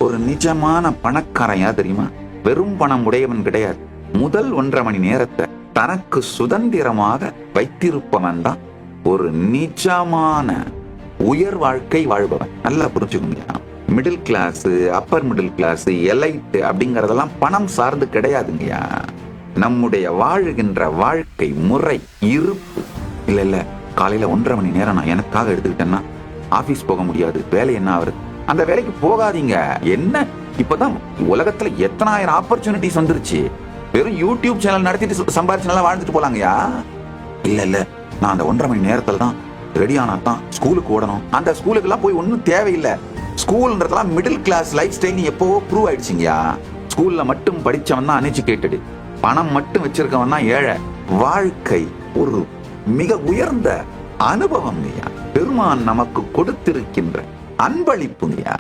ஒரு நிஜமான பணக்காரன் யார் தெரியுமா? வெறும் பணம் உடையவன் கிடையாது. முதல் 1.5 மணி நேரத்தை தனக்கு சுதந்திரமாக வைத்திருப்பவன் தான் ஒரு நிஜமான உயர் வாழ்க்கை வாழ்பவன். நல்லா புரிஞ்சுக்கோங்க. Middle class, upper middle class, elite அப்படிங்கறதெல்லாம் பணம் சார்ந்து கிடையாதுங்கய்யா. நம்முடைய வாழுகின்ற வாழ்க்கை முறை, இருப்பு. இல்ல காலையில 1.5 மணி நேரம் நான் எனக்காக எடுத்துக்கிட்டேன்னா ஆபீஸ் போக முடியாது, வேலை என்ன ஆகுது? அந்த வேலைக்கு போகாதீங்க. என்ன இப்பதான் உலகத்துல எத்தனாயிரம் ஆப்பர்ச்சுனிட்டிஸ் வந்துருச்சு. வெறும் யூடியூப் சேனல் நடத்திட்டு சம்பாரிச்சு நல்லா வாழ்ந்துட்டு போலாங்கயா. இல்ல நான் அந்த 1.5 மணி நேரத்துல தான் ரெடி ஆனா தான் ஸ்கூலுக்கு ஓடணும். அந்த ஸ்கூலுக்கு எல்லாம் போய் ஒன்னும் தேவையில்லை. ஸ்கூல்ன்றதெல்லாம் மிடில் கிளாஸ் லைஃப் ஸ்டைல் எப்பவோ ப்ரூவ் ஆயிடுச்சுங்கயா. ஸ்கூல்ல மட்டும் படிச்சவன் தான் அன்எஜுகேட்டட், பணம் மட்டும் வச்சிருக்கவன் தான் ஏழை. வாழ்க்கை ஒரு மிக உயர்ந்த அனுபவம். பெருமான் நமக்கு கொடுத்திருக்கின்ற அன்பளிப்புங்கய்யா.